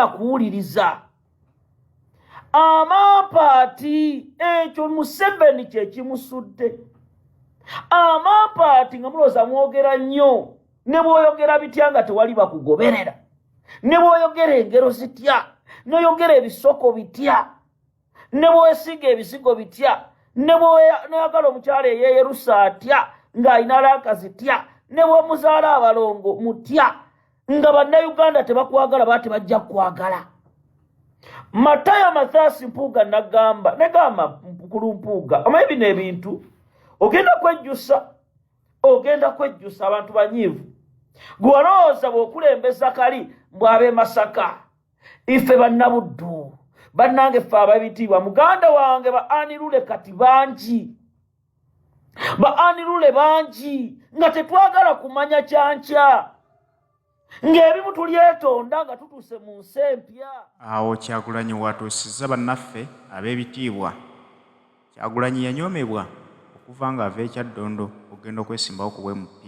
kuwuliriza amapaati ekyo Museveni kye kimusudde. Amapaati nga mulooza mwogera nnyo, ne bw'oyogera bitya nga tewali bakugoberera, ne bw'oyogera engero zitya, n'oyogera ebisoko bitya, ne bw'osiga ebisigo bitya, ne bw'oyagala omukyala eyeeyerusa atya ng'ayina lanka zitya, ne bw'omuzaala abalongo mutya, nga bannayuganda tebakwagala bati bajja kwagala. Mataya Mathias Mpuuga nagamba negamba mukulu Mpuuga omanyi bino ebintu ogenda kwejjusa abantu banyiivu gwe walowooza bw'okulembeza kali mbw'ab'e Masaka ife bannabuddu bannange ffe ababitiibwa muganda wange baanirule kati bangi baanirule bangi nga tetwagala kumanya kyankya ng'ebimu tulyetonda nga tutuuse mu nsi empya. Awo Kyagulanyi watuusizza bannaffe ab'ebitiibwa. Kyagulanyi yanyoomebwa okuva nga ava ekyaddondo okugenda okwesimbawo ku bw'MP.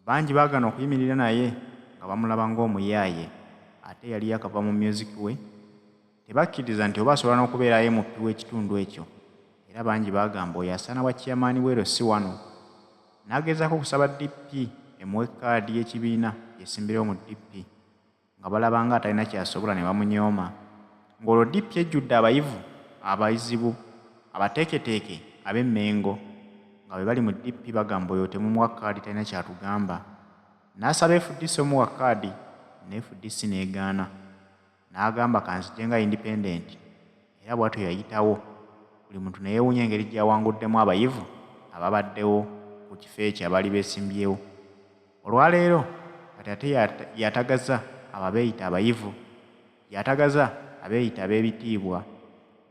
Bangi baagana okuyimirira naye nga bamulaba ng'omuyaaye ate yali yakava mu music we. Tebakkiriza nti oba asobola n'okubeerayo MP w'ekitundu ekyo. Era bangi baagamba oyo asaana wa chairman weero si wano. N'agezaako okusaba DP emuwe kaadi y'ekibiina yesimbirewo mu DP nga balaba nga atalina kyasobola ne bamunyooma. Ng'olwo DP ejjudde abayivu abayizibu abateeketeeke ab'emmengo nga bwe bali mu DP bagamba oyo temumuwa kaadi talina kyatugamba. N'asaba FDC omuwa kaadi ne FDC n'egaana. N'agamba kanzije nga independent era bw'atyo yayitawo buli muntu ne yeewuunya engeri gy'awanguddemu abayivu ababaddewo ku kifo ekyo abaali beesimbyewo. Olwaleero kati ate yatagaza ababeeyita abayivu, yatagaza abeeyita ab'ebitiibwa.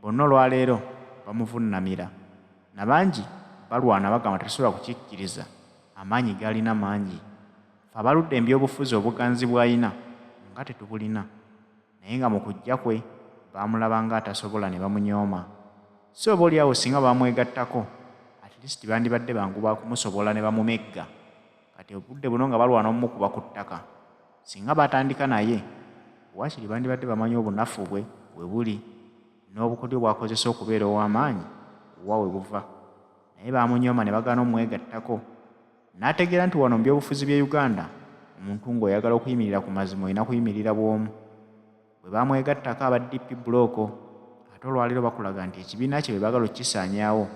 Bonna olwaleero bamuvunnamira. Nabangi balwana bagamba tetusobola kukikkiriza, amaanyi gaalina mangi. Ffe abaludde ebyobufuzi obuganzi bw'alina nga tetubulina. Naye nga mu kujja kwe baamulaba nga atasobola ne bamunyooma. Si oba oliawo singa baamwegattako at least bandibadde bangu bakumusobola ne bamumegga. Kati obudde buno nga balwana omumukuba ku ttaka. Singa batandika naye waakiri bandibadde bamanyi obunafu bwe we buli n'obukodyo bw'akozesa okubeera ow'amaanyi wa we buva. Naye baamunyooma ne bagaana omwegattako. N'ategeera nti wano mu byobufuzi bye Uganda omuntu ng'oyagala okuyimirira ku mazima olina kuyimirira bw'omu. Bwe baamwegattako aba DP buloko ate olwaleero bakulaga nti ekibiina kye bwe baagala okukisaanyaawo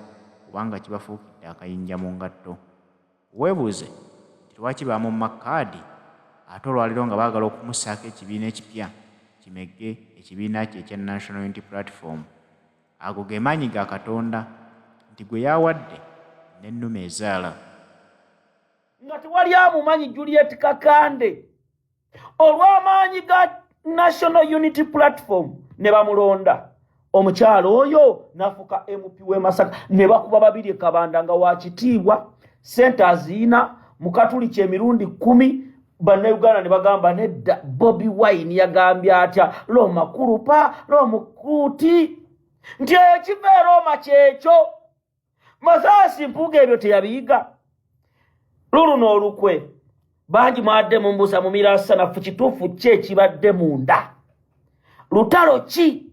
kubanga kibafuukidde akayinja mu ngatto. Weebuuze lwaki bamumma kaadi ate olwaleero nga baagala okumussaako ekibiina ekipya kimegge ekibiina kye ekya National Unity Platform. Ago ge maanyi ga Katonda nti gwe yawadde n'ennume ezaala. Nga tewali amumanyi Juliet Kakande olw'amaanyi ga National Unity Platform ne bamulonda. Omukyalo oyo n'afuuka MP w'e Masaka ne bakuba babiri Kabanda nga wa kitiibwa ssente aziina mukatuli ky'emirundi 10. Bannayuganda ne bagamba nedda Bobi Wine yagambye atya Roma Kurupa Romukuti nti ekiva e Roma kyekyo. Mathias Mpuuga ebyo teyabiyiga. Luluno olukwe bangi mwadde mumbuuza mu Mirasa naffe kituufu ki ekibadde munda. Lutalo ki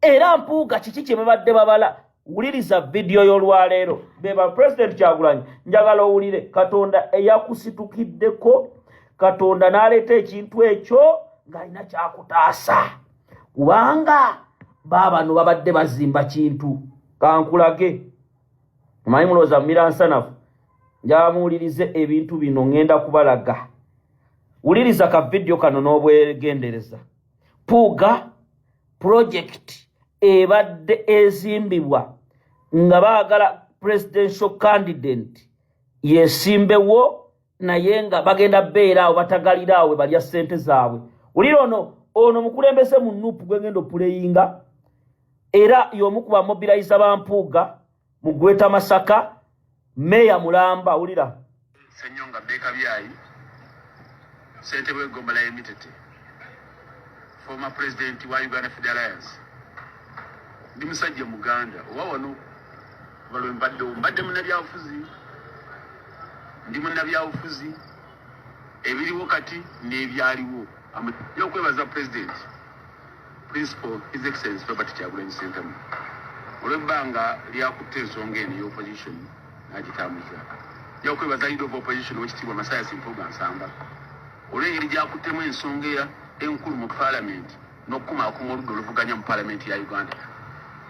era Mpuuga kiki kye babadde babala. Wuliriza video y'olwaleero beba President Kyagulanyi njagala owulire Katonda eyakusitukiddeko. Katonda n'aleeta ekintu ekyo ng'alina kyakutaasa kubanga baabano babadde bazimba kintu. Kankulage omanyi mulowooza mu Mirasa naffe njagala muwulirize ebintu bino ngenda kubalaga. Wuliriza ka video kano n'obwegendereza. Mpuuga project ebadde ezimbibwa nga baagala presidential candidate yesimbewo naye nga bagenda beera awo batagalira awo balya ssente zaabwe. Wulira ono mukulembeze mu nuupu gwengendo puleyinga era y'omu ku bamobiliza ba Mpuuga mu Gweta Masaka Meya Mulamba. Wulira Senyonga Beka Byayi Ssente Yamunna Limited former president wa Uganda Federalize ndi musajja Muganda oba wano balwe mbadde munnabyabufuzi ndi munnabyabufuzi ebiriwo kati n'ebyaliwo yokwebaza president Principal His Excellency Robert Kyagulanyi Ssente olw'ebbanga lyakutte ensonga eno y'opposition n'agitambuza yakwebaza leader of opposition Oweekitiibwa Masayasi Mpuuga Nsamba olw'engeri gyakuttemu ensonga enkulu mu parliament n'okukumaakuma oludda oluvuganya mu parliament ya Uganda.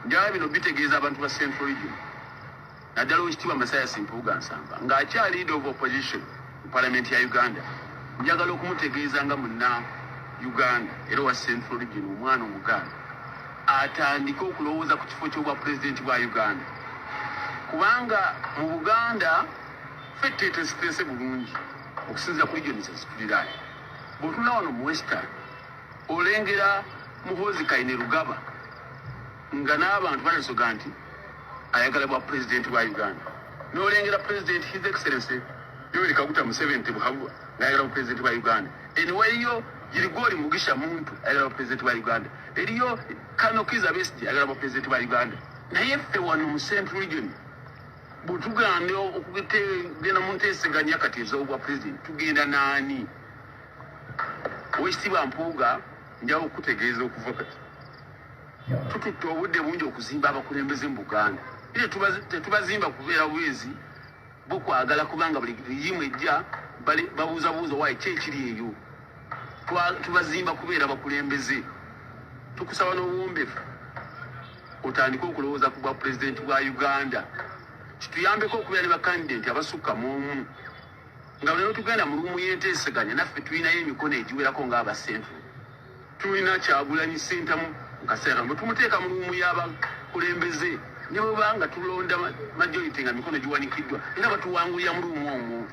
Njala bino bitegeeza abantu ba Central Region naddala Oweekitiibwa Masayasi Mpuuga Nsamba ng'akyali leader of opposition mu parliament ya Uganda. Njagala okumutegeeza nga munna Uganda era wa Central Region omwana omuganda atandika okulowooza ku kifo ky'obwa pulezidenti bwa Uganda kubanga mu Buganda ffe teteesiteese bulungi okusinziira ku region zezitulirayo. Bw'otunula wano mu Western olengera Muhoozi Kainerugaba nga n'abantu banasoga nti ayagala bwa pulezidenti bwa Uganda, n'olengera President His Excellency Yoweri Kaguta Museveni Buhabwa ng'ayagala bwa pulezidenti bwa Uganda. Eniweriyo Girigori Mugisha Muntu ayagala bwa pulezidenti bwa Uganda, eriyo Kano Kizza Besigye ayagala bwa pulezidenti bwa Uganda. Naye ffe wano mu Central Region butugande okugenda mu nteeseganya kati ez'obwa pulezidenti tugenda naani? Oweekitiibwa Mpuuga njawo okutegeeza okuva kati tututte obudde bungi okuzimba abakulembeze mu Buganda. Tetubazimba kubeera bwezi bukwagala kubanga buli liyimu ejja babuuzabuuza waayi ki ekiri eyo. Tubazimba kubeera abakulembeze. Tukusaba n'obuwombeefu otandika okulowooza ku bwa pulezidenti bwa Uganda, kituyambeko okubeera ne bakandidenti abasukka mu omu nga lero tugenda mu lumu y'enteeseganya. Naffe tulinayo emikono egiwerako ng'aba Central. Tulina Kyagulanyi Ssente mu kaseera bwe tumuteeka mu lumu y'abakulembeze ne bwebanga tulonda majority nga mikono giwanikiddwa era batuwangulira mu lumu omwo.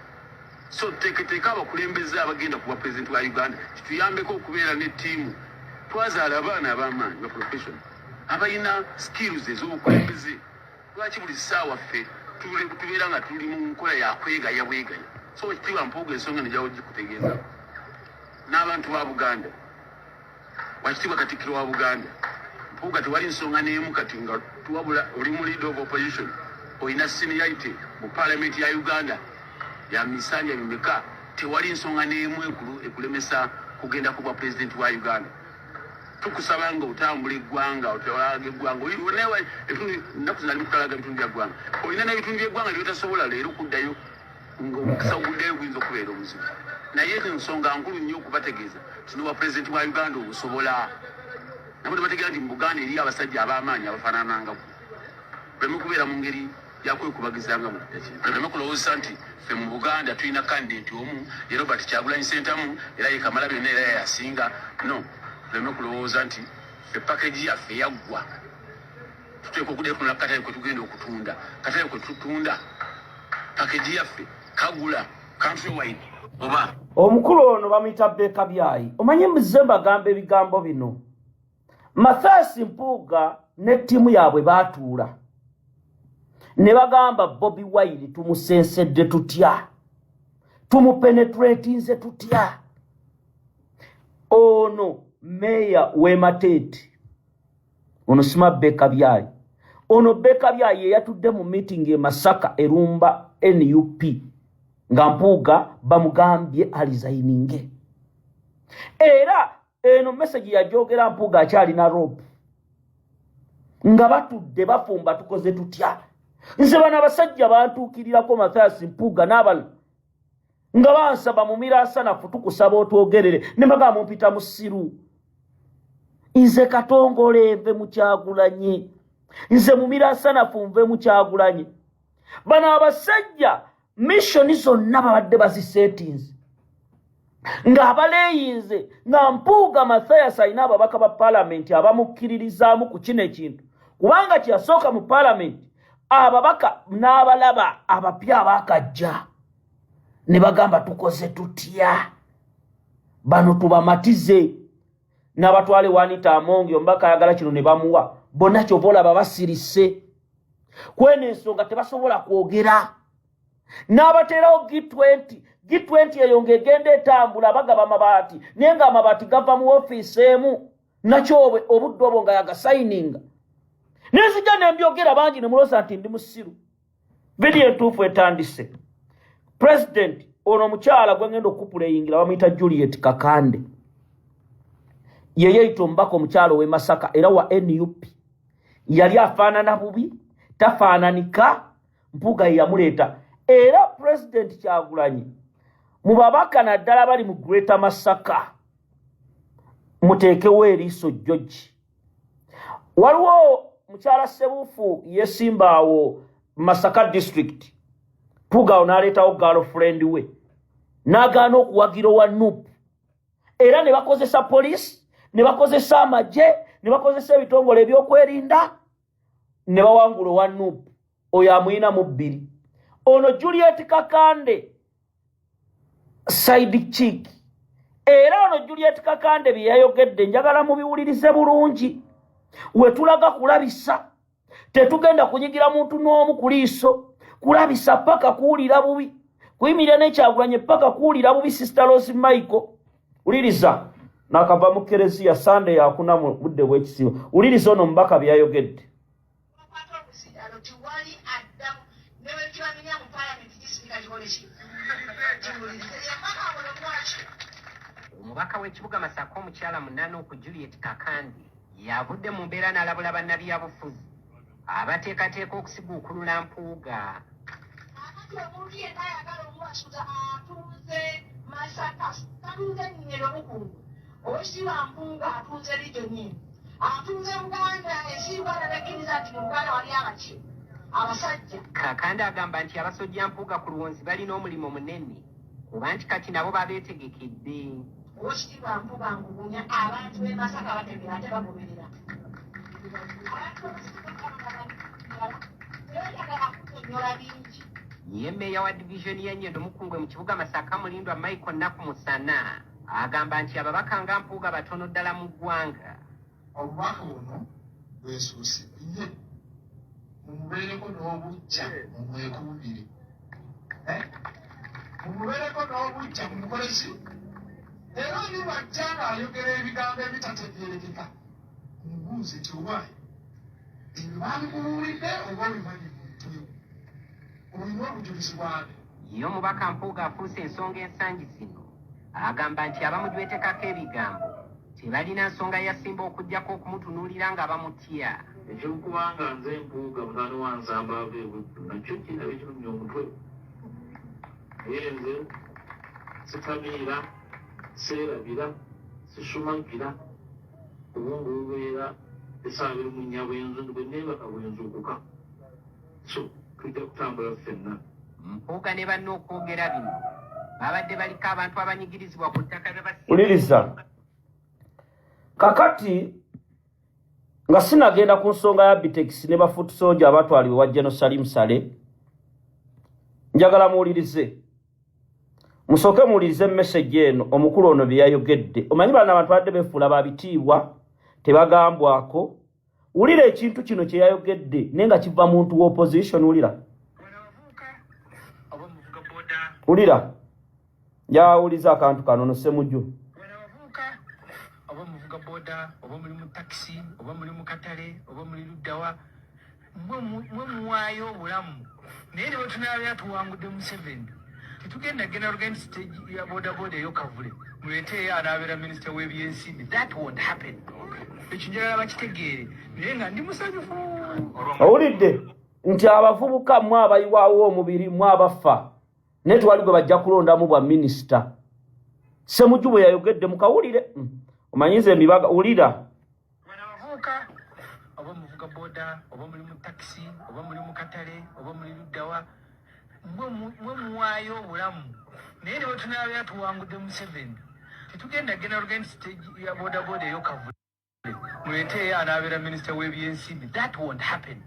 So tuteeketeeka abakulembeze abagenda ku bwa pulezidenti wa Uganda, kituyambeko okubeera ne ttiimu. Twazaala abaana ab'amaanyi ba professional abalina skills ez'obukulembeze. Lwaki buli ssaawa ffe tubeera nga tuli mu nkola ya kwegaya bwegaya? So Oweekitiibwa Mpuuga ensonga nejawo gikutegeeza n'abantu ba Buganda. Oweekitiibwa Katikkiro wa Buganda Mpuuga tewali nsonga n'emu kati nga tuwabula oli mu leader of opposition olina seniority mu parliament ya Uganda ya misanja mimeka, tewali nsonga n'emu ekulemesa kugenda ku bwa pulezidenti wa Uganda. Tukusaba nga otambula eggwanga otwalaga eggwanga ennaku zino ali mu kutalaga ebitundu bya ggwanga. Olina n'ebitundu by'eggwanga byotasobola leero okuddayo ng'omukisa oguddayo guyinza okubeera obuzibu. Naye ensonga nkulu nnyo okubategeeza kino bwa pulezidenti wa Uganda obusobola. Nabo tebategeera nti mu Buganda eriyo abasajja ab'amaanyi abafaananangako. Tuleme kubeera mu ngeri yakwekubagizanga mu ddakiika. Tuleme kulowooza nti ffe mu Buganda tulina kandidenti omu ye Robert Kyagulanyi Ssente era ye Kamalabyonna era yasinga. No, tuleme kulowooza nti ffe package yaffe yaggwa. Tuteekwa okudefunula katale kwe tugenda okutunda. Katale kwe tutunda package yaffe kagula country wide oba omukulu ono bamuyita Bekabyayi. Omanyi muzemba gamba ebigambo bino. Masayasi Mpuuga ne ttiimu yaabwe baatuula ne bagamba Bobi Wine tumusensedde tutya, tumupenetratinze tutya. Ono meya w'Emateete ono sima Bekabyayi. Ono Bekabyayi yatudde mu meeting e Masaka erumba NUP nga Mpuuga bamugambye alizayininge. Era eno message yajogera Mpuuga akyalina rope nga batudde bafumba tukoze tutya. Nze bano abasajja bantuukirirako Masayasi Mpuuga n'abalo nga bansaba mu Miraasanafu tukusaba otwogerere ne mbagamba mumpita mu ssiru. Nze Katongole nve mu Kyagulanyi, nze mu Miraasanafu nve mu Kyagulanyi. Bano abasajja mission zonna babadde bazisetinze nga abaleyinze nga Mpuuga Masayasi alina ababaka ba parliament abamukkiririzaamu ku kino ekintu kubanga kyasooka mu parliament ababaka n'abalaba abapya abaakajja ne bagamba tukoze tutya bano tubamatize n'abatwale Wanita Amongi ombaka ayagala kino ne bamuwa bonna kyoboolaba basirise kwene ensonga tebasobola kwogera n'abateerawo G20 eyo ng'egenda etambula bagaba amabaati naye nga amabaati gava mu ofiisi emu nakyo obudde obwo nga yagasayininga nenzija nembyogera bangi ne muloosa nti ndi musiru. Vidiyo entuufu etandise. President ono omukyala gwe ngenda okupuleyingira bamuyita Juliet Kakande yeyeito mbako omukyalo we Masaka era wa NUP yali afaanana bubi tafaananika Mpuuga yamuleeta era President Kyagulanyi mu babaka naddala bali mu Greater Masaka muteekewo eriiso George waliwo mukyala Sebuufu yesimbaawo Masaka district Mpuuga n'aleetawo girlfriend we n'agaana okuwagira wa NUP era ne bakozesa police ne bakozesa amagye ne bakozesa ebitongole ebyokwerinda ne bawangula wa NUP oyo amuyina mu bbiri ono Juliet Kakande side chick era ono Juliet Kakande bye yayogedde njagala mubiwulirize bulungi we tulaga kulabisa tetugenda kunyigira muntu n'omu ku liiso kulabisa paka kuwulira bubi kuyimirira n'Ekyagulanyi paka kuwulira bubi Sister Rose Michael uliriza nakava mu Eklezia Sunday yakuna mu budde bw'ekisibo uliriza ono mbaka bye yayogedde omubaka w'ekibuga Masaka omukyala munana ku Juliet Kakande yavudde mu mbeera n'alabula bannabyabufuzi abateekateeka okusiguukulula Mpuuga. Omuntu yenna ayagala omuwasuza atuuze Masaka tatuuze Nnyero Bukungu owekitiibwa Mpuuga atuuze Region atuuze Buganda esiibwa n'abakkiriza nti mu Buganda wali abaki abasajja. Kakande agamba nti abasojja Mpuuga ku Luwonzi balina omulimu munene kuba nti kati nabo babeetegekedde. Owekitiibwa Mpuuga ngubunya abantu b'e Masaka bategera ate bagoberera. Ye mmeeya wa division y'Ennyendo Mukungwe mu kibuga Masaka mulindwa Michael Nakumusana agamba nti ababaka nga Mpuuga batono ddala mu ggwanga. Obubaka buno bwesuusibbye mumubeereko n'obujja mumwekuumire mumubeereko n'obujja mumukole ki era oli wajja ng'ayogera ebigambo ebitategeerekeka mubuuze nti oba ebibanguluwulidde oba obimanyi muntu olina obujulizi bwabyo. Ye omubaka Mpuuga afuuse ensonga ensangi zino agamba nti abamu gyebetekako ebigambo tebalina nsonga yasimba okujjako okumutunuulira nga bamutya. Ekyokubanga nze Mpuuga munaani wa nsamba ava ebuddu nakyo kiraba ekirumya omutwe naye nze sitamiira seerabira sisumagira obwongo bubeera essaawa eri mu nnya bwenzu bwe neebaka bwenzuukuka so tujja kutambula ffenna. Mpuuga ne banne okwogera bino babadde baliko abantu abanyigirizibwa ku ttaka uliriza kakati nga sinagenda ku nsonga ya Bitex ne bafutu soja abatwalibwa wa General Salim Sale njagala muwulirize musooke muwulirize message eno omukulu ono bye yayogedde. Omanyi bana abantu badde befuula babitiibwa tebagambwako. Wulira ekintu kino kye yayogedde naye nga kiva muntu wa opposition. Wulira yawuliza akantu kano no Semujju. Oba muvuga boda oba muli mu taxi oba muli mu katale oba muli luddawa mwe muwaayo obulamu naye ne bwetunaabya tuwangudde Museveni tetugenda general against stage ya boda ey'okavule muleeteyo anaabeera minisita w'ebyensimbi. That won't happen. Ekyo njagala bakitegeere naye nga ndi musanyufu. Owulidde nti abavubuka mwe abayiwaawo omubiri mwe abafa naye tewali gwe bajja kulondamu bwa minisita. Semujju bwe yayogedde mukawulire omanyize emibaga. Wulira abavubuka oba muvuga boda oba muli mu taxi oba muli mu katale oba muli luddawa mwe muwaayo obulamu naye ne bwetunaabya tuwangudde Museveni tetugenda general against stage ya boda ey'okavule muleeteyo anaabeera minisita w'ebyensimbi. That won't happen.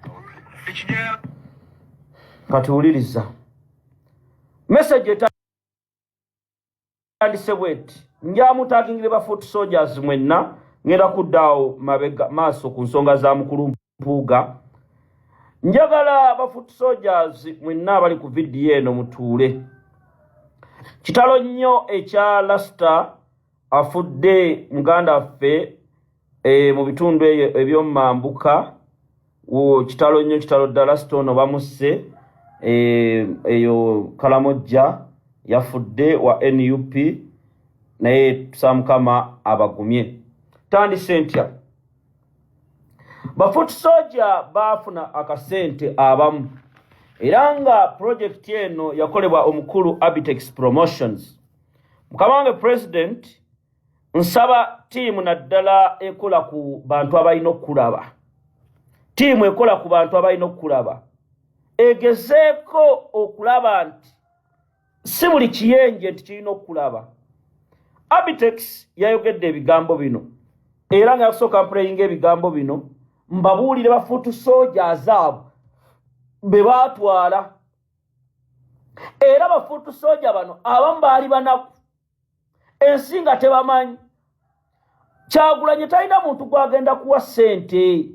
kati wuliriza message etandise bweti njamutagingire ba foot soldiers mwenna ngenda kuddaawo mabega maaso ku nsonga za mukulu Mpuuga. Njagala ba foot soldiers mwenna abali ku video eno mutuule. Kitalo nnyo ekya Lasta afudde muganda affe mu bitundu ebyomambuka kitalo nnyo kitalo ddala Stono bamusse eyo Kalamojja yafudde wa NUP naye tusamukama abagumye. tandise ntya bafoot soja baafuna akasente abamu era nga project eno yakolebwa omukulu Abitex Promotions. Mukabange president nsaba tiimu naddala ekola ku bantu abalina okulaba, tiimu ekola ku bantu abalina okulaba egezeeko okulaba nti si buli kiyenje nti kirina okulaba. Abitex yayogedde ebigambo bino era nga yakusooka mpuleyinga ebigambo bino mbabuulire bafuutu soldiers abo be baatwala era bafuutu soldier bano abamu baali banaku ensi nga tebamanyi. Kyagulanyi talina muntu gwagenda kuwa ssente.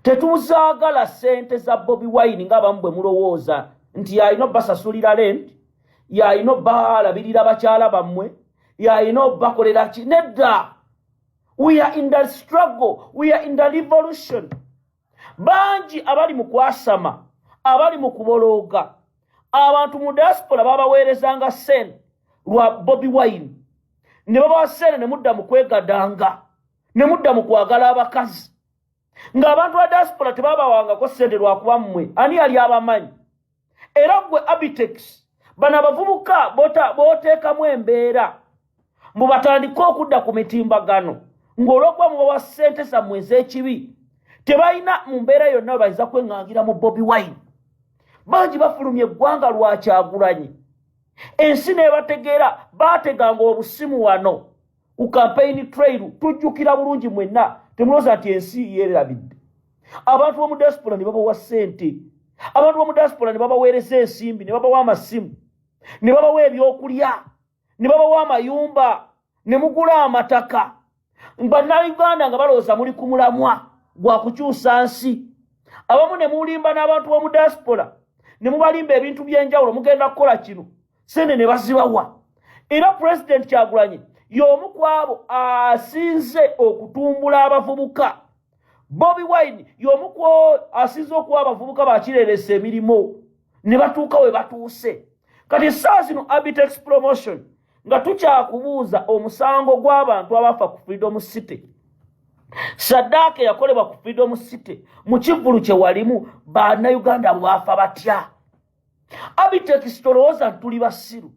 Tetuzaagala ssente za Bobi Wine ng'abamu bwe mulowooza nti yalina obbasasulira rent, yalina obbalabirira bakyala bammwe, yalina obbakolera ki. Nedda. We are in the struggle. We are in the revolution. Banji abali mu kwasama, abali mu kubolooga, abantu mu diaspora babaweerezanga ssente lwa Bobi Wine. Ne babawa ssente ne mudda mu kwegadanga, ne mudda mu kwagala abakazi. Ng'abantu ba diaspora tebabawangako ssente lwakuba mmwe ani yali abamanyi. Era gwe Abitex bano abavubuka booteekamu embeera mbu batandike okudda ku mitimbagano ng'olwokuba mubawa ssente zammwe ez'ekibi tebalina mu mbeera yonna bayinza kweŋŋangira mu Bobi Wine. Bangi bafulumya eggwanga lwa Kyagulanyi. Ensi n'ebategeera baateganga obusimu wano ku campaign trail. Tujjukira bulungi mwenna, temulowooza nti ensi yeerabidde. Abantu b'omu diaspora ne babawa ssente, abantu b'omu diaspora ne babaweereza ensimbi, ne babawa amasimu, ne babawa ebyokulya, ne babawa amayumba, ne mugula amataka. Bannayuganda nga balowooza muli ku mulamwa gwa kukyusa nsi. Abamu ne mulimba n'abantu b'omu diaspora ne mubalimba ebintu by'enjawulo, mugenda kukola kino, ssente ne bazibawa. Era President Kyagulanyi y'omu ku abo asinze okutumbula abavubuka. Bobi Wine y'omu ku asinze okuwa abavubuka bakireeresa emirimu ne batuuka we batuuse. Kati essaawa zino Abitex Promotion nga tukyakubuuza omusango gw'abantu abafa ku Freedom City. Saddaake yakolebwa ku Freedom City mu kivvulu kye walimu bannayuganda bwafa batya. Abitex tolowooza tuli basiru.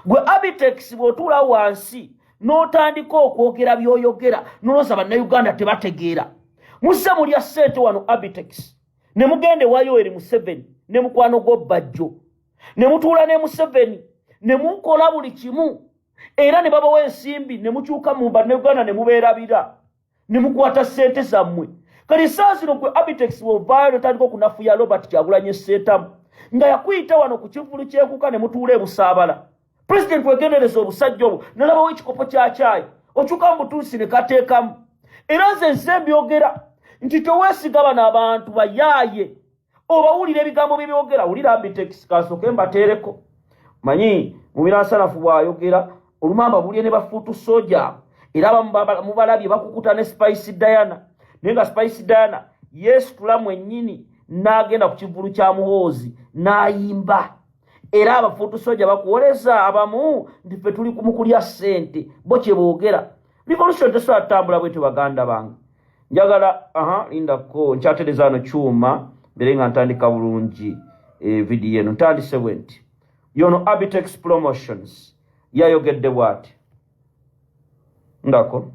Gwe Abitex bw'otuula wansi n'otandika okwogera by'oyogera n'olowooza bannayuganda tebategeera. Musse mulya ssente wano Abitex ne mugende wa Yoweri Museveni ne mukwano gw'Obajjo ne mutuula ne Museveni ne mukola buli kimu era ne babawa ensimbi ne mukyuka mu bannayuganda ne mubeerabira ne mukwata ssente zammwe. Kati saa zino gwe Abitex bw'ovaayo n'otandika okunafuya Robert Kyagulanyi Ssentamu nga yakuyita wano ku kivvulu ky'ekuka ne mutuula e Busaabala. President wegendereza obusajja obwo n'alabawo ekikopo kya caayi okyuka mu butuusi ne kateekamu. Era nze nze mbyogera nti toweesiga bano abantu bayaaye obawulira ebigambo bye byogera. Wulira Abitex kasooke mbateereko. Manyi mubiransanafu bw'ayogera olumamba bulye ne bafuutu soja era mubalabye bakukuta ne Spice Diana naye nga Spice Diana yeesitula mwennyini n'agenda ku kivvulu kya Muhoozi n'ayimba. Era abafuutu soja bakuwoleza abamu nti ffe tuli kumukulya ssente bo kye boogera. Revolution tesobola tutambula bwetyo baganda bange. Njagala lindako nkyatereza wano kyuma mbere nga ntandika bulungi vidiyo eno. Ntandise bwe nti yono Abitex Promotions yayogedde bw'ati. Ndako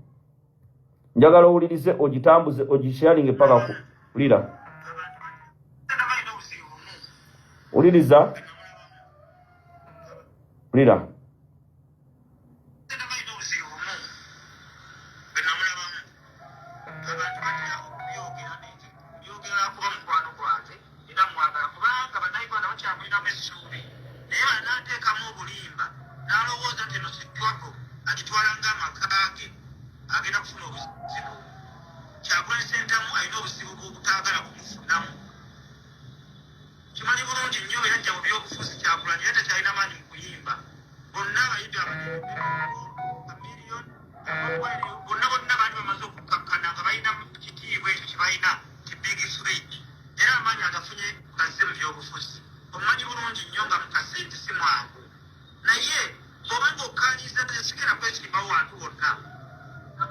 njagala owulirize ogitambuze ogisharinge paka ku ulira. Uliriza ulira.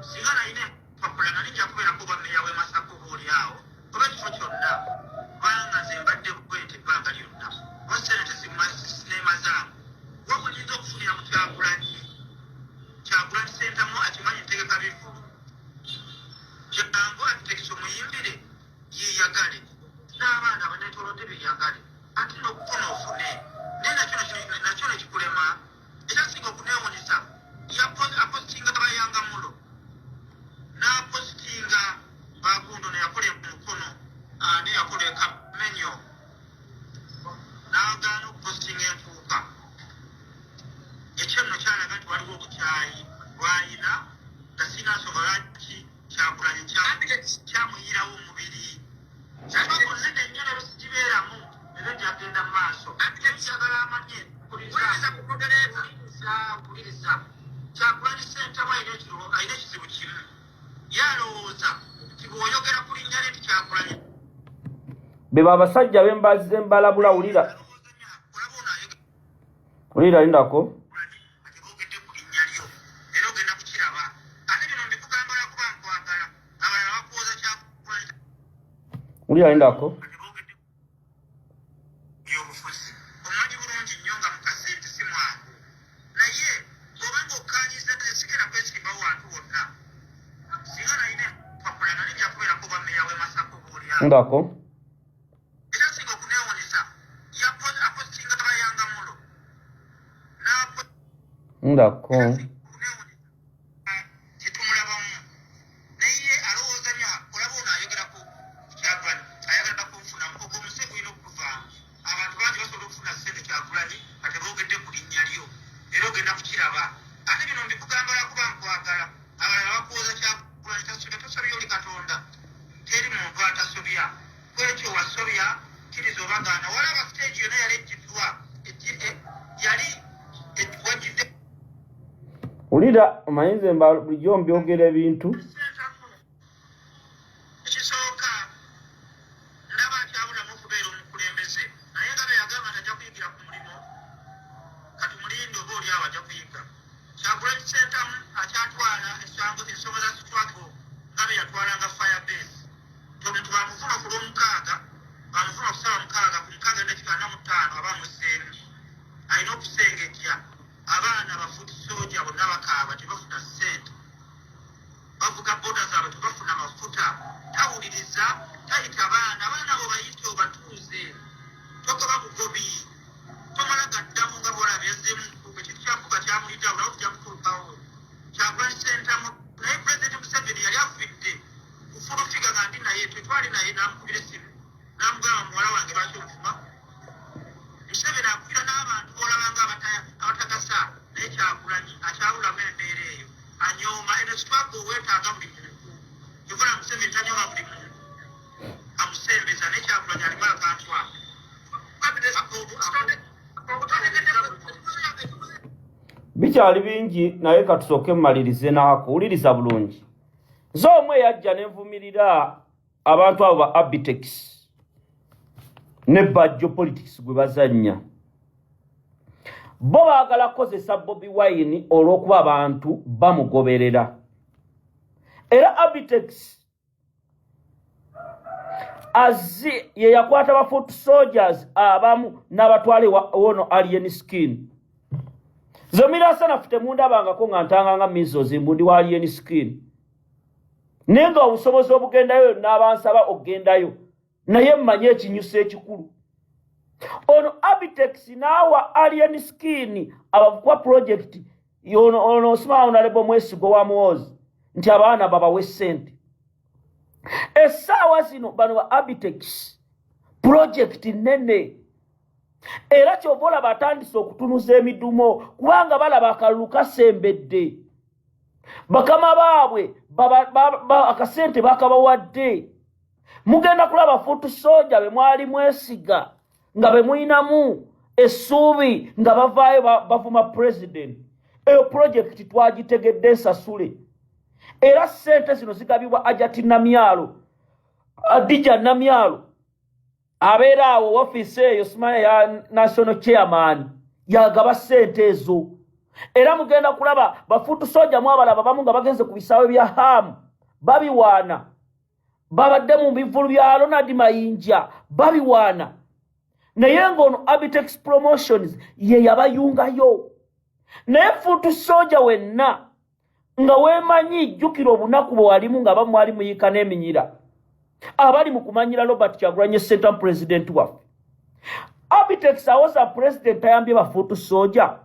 Singa beba abasajja bembazi embalabula ulira lindako ulira lindako ndako ndako ulira mayinze bulijjo mbyogera ebintu bikyali bingi naye katusooke mmalirize naako wuliriza bulungi nze omwe yajja nenvumirira abantu abo ba Abitex ne Bajjo politics gwe bazannya bo baagala kukozesa Bobi Wine olw'okuba abantu bamugoberera era Abitex azzi ye yakwata ba foot soldiers abamu n'abatwale wono alien skin zomira sana fute mundabangako nga ntanganga measles mbundi wa alien skin nenga obusobozi obugendayo n'abansaba ogendayo naye mmanye ekinyusa ekikulu ono Abitex naawa alien skin abavukwa project ono osima honorable Mwesigo wa Muhoozi nti abaana babawe ssente essaawa zino bano ba Abitex project nene era kyovola batandise okutunuza emidumo kubanga balaba akalulu kasembedde bakama baabwe akasente bakabawadde mugenda kulaba foot soldier be mwali mwesiga nga be mwinamu essuubi nga bavaayo bavuma president eyo project twagitegedde ensasule era ssente zino zigabibwa Ajati Namyalo Adija Namyalo abeera awo office eyo simanya ya national chairman yagaba ssente ezo era mugenda kulaba bafutu soja mwabalaba bamu nga bagenze ku bisaawe bya Hamu babiwaana babadde mu bivulu bya Ronald Mayinja babiwaana naye ngono Abitex promotions ye yabayungayo naye futu soja wenna nga wemanyi jjukira obunaku bwe walimu nga bamwali muyika n'eminyira abali mu kumanyira Robert Kyagulanyi Ssente president waffe Abitex awoza president ayambye bafutu soja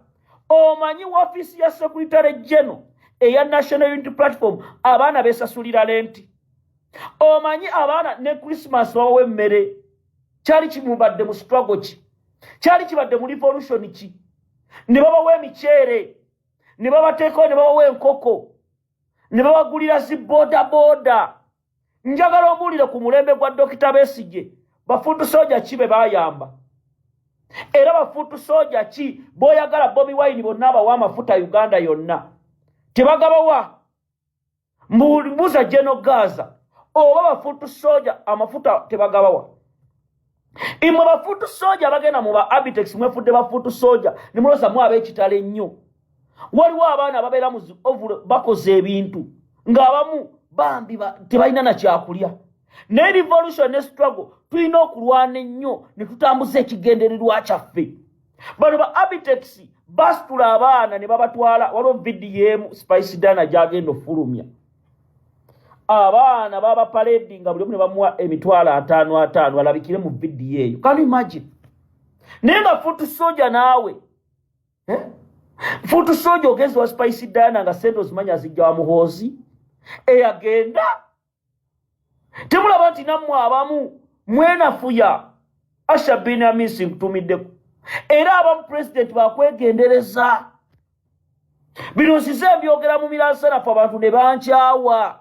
omanyi office ya secretary general eya National Unity Platform abaana besasulira lenti omanyi abaana ne Christmas bawe emmere kyali kimubadde mu struggle ki kyali kibadde mu revolution ki ne babawe emiceere ne babateeko ne babawe enkoko ne babagulira zi boda njagala obuulire ku mulembe gwa Dr. Besigye bafutu soja kibe bayamba era bafutu soja ki boyagala Bobi Wine bonna abawa amafuta Uganda yonna tebagabawa mbuuza General Gaza oba bafuutu soja amafuta tebagabawa. Imwe bafuutu soja bagenda mu ba Abitex mwefudde bafuutu soja nimuloza mu ab'ekitale nnyo. Waliwo abaana babeera mu ovulo bakoze ebintu ng'abamu bambi tebalina na kyakulya. Ne revolution ne struggle tulina okulwana ennyo ne tutambuza ekigendererwa kyaffe. Bano ba Abitex basitula abaana ne babatwala. Waliwo VDM Spice Dana gyagenda ofulumya. Abaana baba parade nga buli omu ne bamuwa emitwalo 5 alabikire mu VDA eyo. Can you imagine? Naye nga fuutu soja naawe fuutu soja ogenzi wa Spice Dana nga sente ozimanya azijja wa muhoozi eyagenda. Temulaba nti nammwe abamu mwenafuya Asha bin Amisi nkutumiddeko. Era abamu president bakwegendereza. Bino nsize mbyogera mu miransanafu abantu ne bankyawa.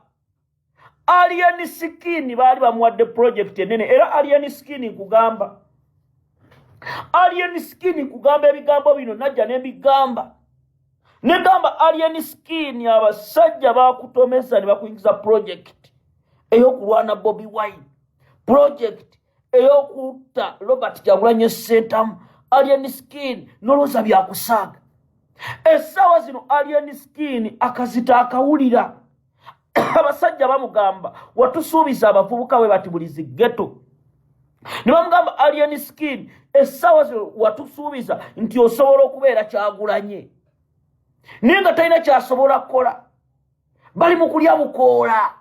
Alien Skin baali bamuwadde project enene. Era Alien Skin kugamba. Alien Skin kugamba ebigambo bino najja n'ebigamba. Negamba Alien Skin abasajja bakutomesa ne bakuyingiza project eyokulwana Bobi Wine. Project eyokutta Robert Kyagulanyi Ssente. Alien Skin noloza byakusaaga. Essaawa zino Alien Skin akazita akawulira. Abasajja bamugamba watusuubiza abavubuka we bati buli ziggeto. Ne bamugamba Alien Skin essaawa zino watusuubiza nti osobola okubeera Kyagulanyi. Naye nga talina kyasobola kukola. Bali mu kulya bukoola.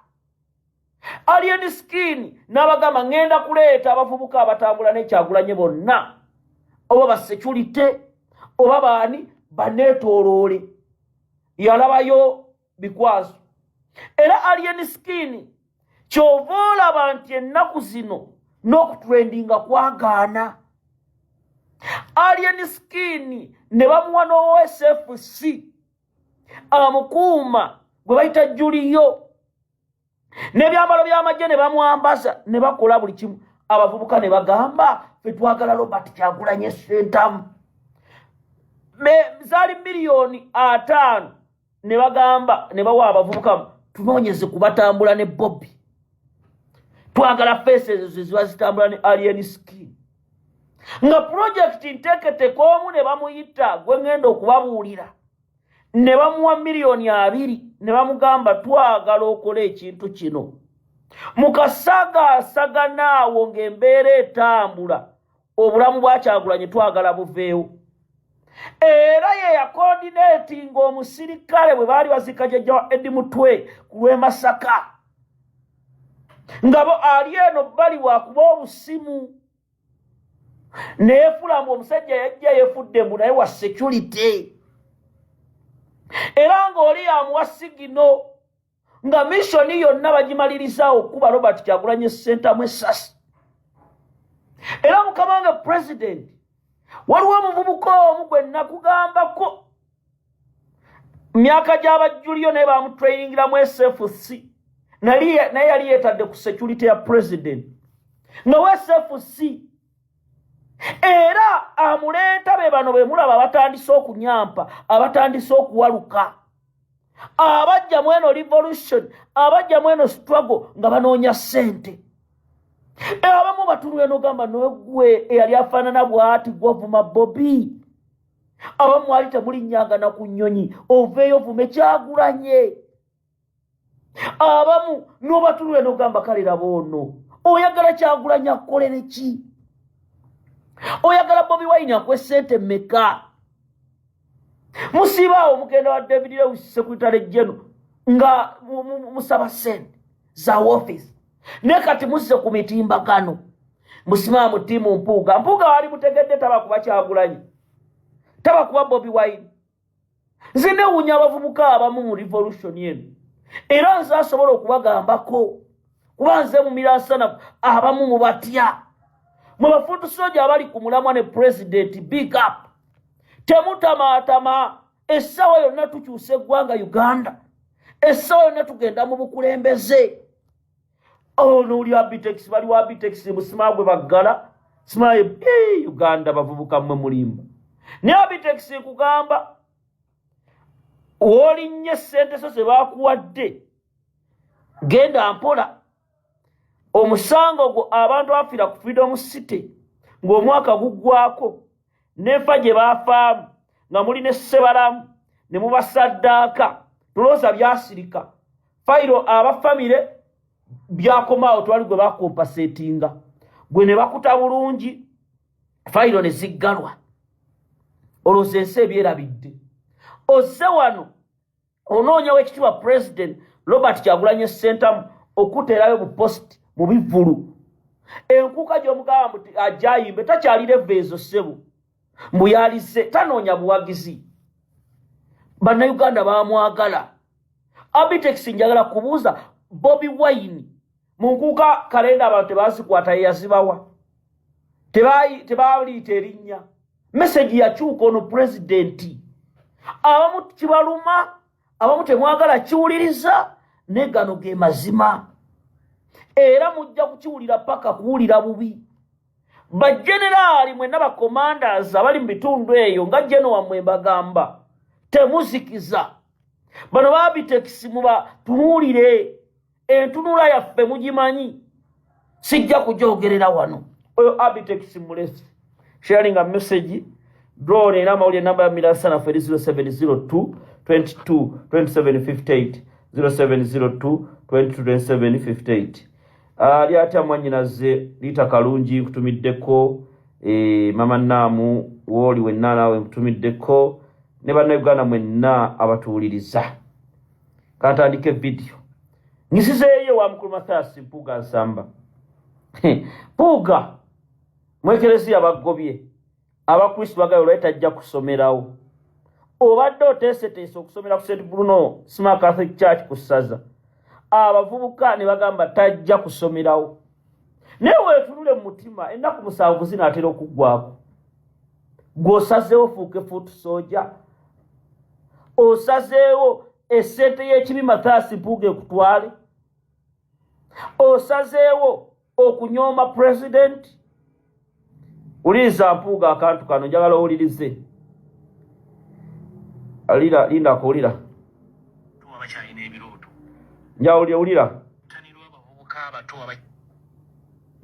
Alien Skin n'abagamba ngenda kuleeta abavubuka abatambula ne Kyagulanyi bonna. Oba ba security oba baani baneetooloole. Yalabayo bikwazo. Era Alien Skin kyova olaba nti ennaku zino n'okutrendinga kwagaana. Alien Skin ne bamuwa n'OSFC amukuuma gwe bayita Juliyo. N'ebyambalo by'amagye ne bamwambaza ne bakola buli kimu. Abavubuka ne bagamba ffe twagala Robert Kyagulanyi Ssente. Zaali miliyoni 5 ne bagamba ne bawa abavubuka tunoonyeze kubatambula ne Bobby. Twagala faces ziba zitambula ne Alien Skin. Nga project nteketeko omu ne bamuyita gwe ngenda okubabuulira. Ne bamuwa miliyoni 2 ne bamugamba twagala okola ekintu kino. Mukasaga naawo ng'embeera etambula obulamu bwa Kyagulanyi twagala buveewo. Era ye yakoordineetinga omusirikale bwe baali bazika jjajja wa Edi Mutwe ku lw'e Masaka. Ngabo ali eno bali wakuba obusimu. Neefulamu omusajja yajja yeefudde mbu naye wa security. Era ng'oli yamuwa sigino nga missoni yonna bagimaliriza okuba Robert Kyagulanyi Ssente mu essasi. Era mukamange president waliwo omuvubuka omu gwe nakugambako myaka gy'abajjuliyo naye bamutrainingira mu SFC naye yali yeetadde ku security ya president nga we SFC. Era amuleeta be bano be mulaba abatandise okunyampa abatandise okuwaluka abajja mweno revolution abajja mweno struggle nga banoonya ssente. Abamu batunula n'ogamba n'ogwe eyali afaanana bw'ati gw'ovuma Bobby. Abamu ali temulinnyanga na ku nnyonyi oveeyo ovume Kyagulanyi. Abamu n'obatunula n'ogamba kale laba ono oyagala Kyagulanyi akukolere ki? Oyagala Bobi Wine akwe ssente mmeka? Musibaawo mugenda wa David Lewis Secretary General nga musaba ssente za office. Ne kati musse ku mitimbagano. Musimaa mu ttiimu Mpuuga. Mpuuga wali mutegedde tabakuba Kyagulanyi. Tabakuba Bobi Wine. Nze newuunya abavubuka abamu mu revolution eno. Era nze asobola okubagambako. Kuba nze mu miransanafu abamu mu batya. Mwe bafuutu soja abali ku mulamwa ne president big up. Temutamaatama. Essaawa yonna tukyusa eggwanga Uganda. Essaawa yonna tugenda mu bukulembeze. N'oli Abitex bali wa Abitex musima gwe baggala. Simaye Uganda bavubuka mmwe mulimba. Ne Abitex kugamba wolinnye ssente zo ze baakuwadde genda mpola omusango gwo abantu afiira ku Freedom City ng'omwaka guggwako n'enfa gye baafaamu nga muli ne Ssebalamu ne mubasaddaaka tulooza byasirika fayiro abafamire byakomaawo twali gwe bakompasetinga gwe ne bakuta bulungi fayiro ne ziggalwa olowooza ensi ebyerabidde ozze wano onoonyawo ekitiibwa President Robert Kyagulanyi Ssentamu okuteerayo mu post mu bivulu enkuuka gy'omugamba nti ajayimbe takyalira evveezo ssebo mbuyalize tanoonya buwagizi bannayuganda baamwagala Abitex njagala kubuuza Bobi Wine mu nkuuka kalenda abantu tebazikwata yeyazibawa tebaaliyita erinnya meseji yakyuka ono pulezidenti abamu kibaluma abamu temwagala kiwuliriza ne gano ge mazima era mujja kukiwulira paka kuwulira bubi bajeneraali mwenna bakomandazi abali mu bitundu eyo nga jeno wammwe mbagamba temuzikiza bano Babitex muba tunuulire entunula yaffe mugimanyi sijja kujoogerera wano oyo Abitex mulesi sharing a message draw ne amawulire namba ya mirasana feri 0702 22 2758 0702 22 ali ate mwanyinaze lita kalungi kutumiddeko mama Naamu woli wenna nawe kutumiddeko ne bannayuganda mwenna abatuuliriza kantandike video ngisizeeyo wa mukulu Mathias Mpuuga Nsamba Mpuuga mu Eklezia bagobye abakristo bagayo lwetajja kusomerawo obadde oteeseteese okusomera ku St. Bruno Smart Catholic Church ku ssaza abavubuka ne bagamba tajja kusomerawo naye weetunule mu mutima ennaku 7 zinaatera okuggwako gw'osazeewo fuuke foot soja osazeewo essente y'ekibi Mathias Mpuuga ekutwale osazeewo okunyooma president uliriza Mpuuga akantu kano njagala owulirize alira linda kuwulira njawulira ulira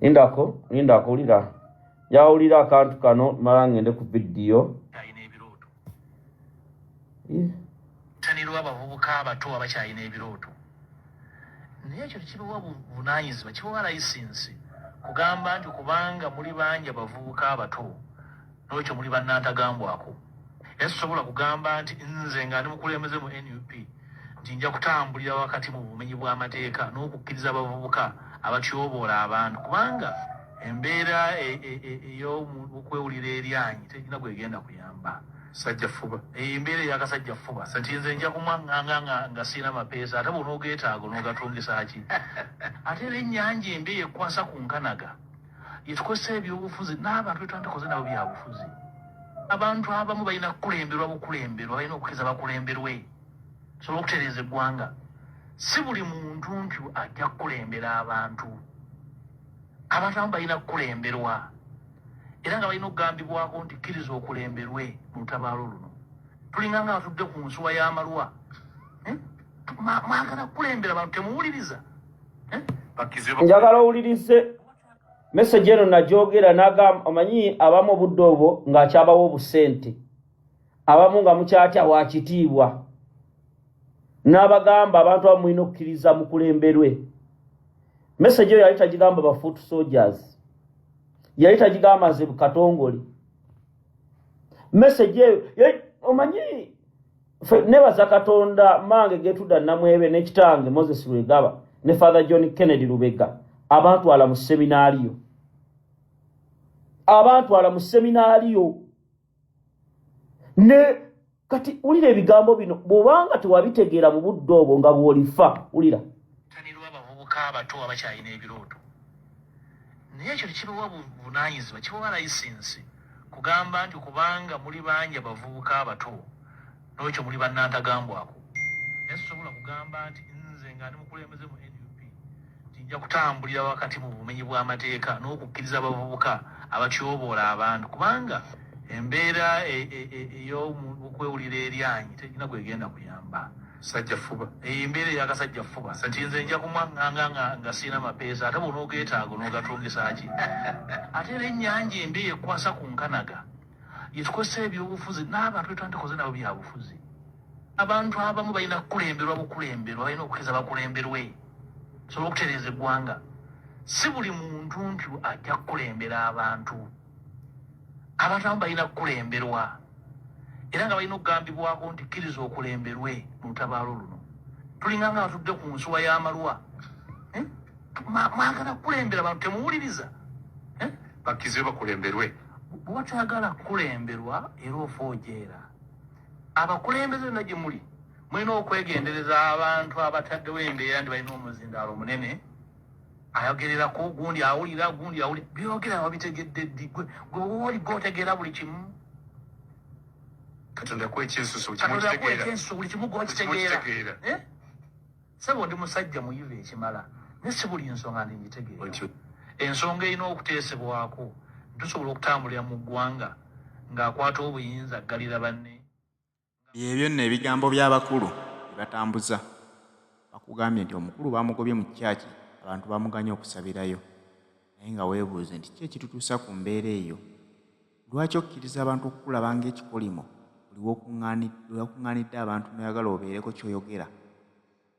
linda kuwulira njawulira akantu kano mala ngende ku vidiyo tanirwa abavubuka abato abakyalina ebirooto naye ekyo tekibawa buvunaanyizibwa kibawa layisinsi kugamba nti kubanga muli bangi abavubuka abato n'ekyo muli bannantagambwako era sisobola kugamba nti nze nga ndi mukulembeze mu NUP nti nja kutambulira wakati mu bumenyi bw'amateeka n'okukkiriza abavubuka abatyoboola abantu kubanga embeera ey'okwewulira eryanyi terina gwegenda kuyamba sajja fuba embeera ey'akasajja fuba sati nze nja kumwaŋŋanga nga siina mapeesa ate bonoogeetaago n'ogatungisa ki ate era ennyanja embi ekwasa ku nkanaga yetukozesa ebyobufuzi n'abantu betwandikoze nabo byabufuzi abantu abamu balina kukulemberwa bukulemberwa balina okukkiriza bakulemberwe sobola okutereeza eggwanga si buli muntu nti ajja kukulembera abantu abamu balina kukulemberwa era nga balina okugambibwako nti kkiriza okulemberwe mu lutabaalo luno tulinga nga batudde ku nsuwa y'amalwa mwagala kukulembera abantu temuwuliriza njagala owulirize message eno najogera nagamba omanyi abamu obudde obwo ng'akyabawo obusente abamu nga mukyatya wa kitiibwa n'abagamba abantu abamu mulina okukkiriza mukulemberwe message eyo yali tagigamba ba foot soldiers yali tagigamba nze bukatongole message eyo omanyi nebaza Katonda mange Getruda Namwebe n'ekitange Moses Lwegaba ne Father John Kennedy Lubega abantu ala mu seminario ne kati ulira ebigambo bino bw'obanga tewabitegeera mu budde obwo nga bw'olifa ulira tanirwa abavubuka abato abakyalina ebirooto naye ekyo tekibawa buvunaanyizibwa kibawa layisinsi kugamba nti kubanga muli bangi abavubuka abato n'ekyo muli bannantagambwako naye sisobola kugamba nti nze nga ndi mukulembeze mu NUP nti nja kutambulira wakati mu bumenyi bw'amateeka n'okukkiriza abavubuka abatyoboola abantu kubanga embeera ey'okwewulira eryanyi terina gwegenda kuyamba sajja fuba embeera eyakasajja fuba kati nze nja kumwaŋŋanga nga sirina mapeesa ate bw'onoogeetaago n'ogatongesa ki ate era ennyanja embi ekwasa ku nkanaga yetukozesa ebyobufuzi n'abantu betwantekoze nabo byabufuzi abantu abamu balina kukulemberwa bukulemberwa balina okukeza bakulemberwe sobola okutereeza eggwanga si buli muntu nti ajja kukulembera abantu abamu balina kukulemberwa era nga balina okugambibwako nti kkiriza okulemberwe mu lutabaalo luno tulinga nga batudde ku nsuwa y'amalwa mwagala kukulembera abantu temuwuliriza bakkirize bakulemberwe bwe batayagala kukulemberwa era ofa ojeera abakulembeze na gye muli mulina okwegendereza abantu abataddewo embeera ndi balina omuzindaalo munene ayogererako gundi awulira byogera babitegedde ddi gwe oli gotegeera buli kimu katonda kwekyensuso buli kimu gwokitegeera sebo ndi musajja muyiva ekimala naye si buli nsonga ndingitegeera ensonga erina okuteesebwako tusobola okutambulira mu ggwanga ng'akwata obuyinza aggalira banne byebyo nno ebigambo by'abakulu byebatambuza bakugambye nti omukulu bamugobye mu kyaki abantu bamuganya okusabirayo naye nga weebuuze nti ki ekitutuusa ku mbeera eyo lwaki okkiriza abantu okukulaba ng'ekikolimo buli wakuŋŋaanidde abantu noyagala obeereko ky'oyogera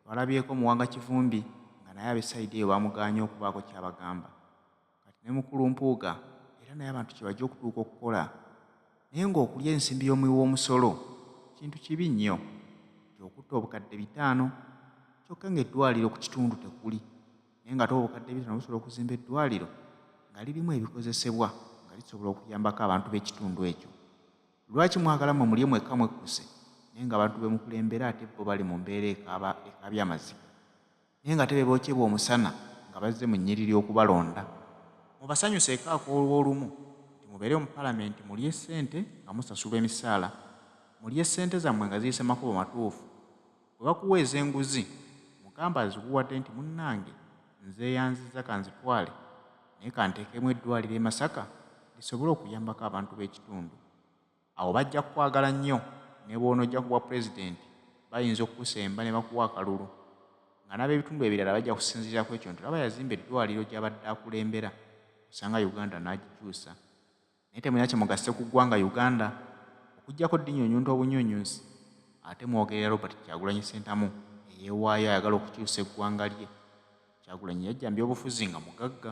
twalabyeko muwanga kivumbi nga naye ab'esayidi eyo bamuganya okubaako kyabagamba kati ne mukulu Mpuuga era naye abantu kye bajja okutuuka okukola naye ng'okulya ensimbi y'omuwi w'omusolo kintu kibi nnyo kyokutta obukadde 5 kyokka ng'eddwaliro ku kitundu tekuli naye nga obukadde 5 busobola okuzimba eddwaliro nga lirimu ebikozesebwa nga lisobola okuyambako abantu b'ekitundu ekyo lwaki mwagala mwe mulye mwekka mwekkuse naye nga abantu bemukulembera ate bo bali mu mbeera ekaabya amaziga naye nga tebe bookyebwa omusana nga bazze mu nnyiriri okubalonda mubasanyuseeko akoolw'olumu nti mubeere mu palamenti mulye ssente nga musasulwa emisaala mulye ssente zammwe nga ziyise makubo matuufu bwe bakuweeza enguzi mugamba azikuwadde nti munnange nzeeyanziza kanzitwale naye kanteekemu eddwaliro e Masaka lisobole okuyambako abantu b'ekitundu awo bajja kukwagala nnyo ne bw'onojja ku bwa pulezidenti bayinza okukusemba ne bakuwa akalulu nga n'ab'ebitundu ebirala bajja kusinziirako ekyo nti olaba yazimba eddwaliro gy'abadde akulembera osanga Uganda n'agikyusa naye temulina kye mugasse ku ggwanga Uganda okuggyako ddinyonyunta obunyonyunsi ate mwogerera Robert Kyagulanyi Ssentamu eyeewaayo ayagala okukyusa eggwanga lye Kyagulanyi yajja mbyobufuzi nga mugagga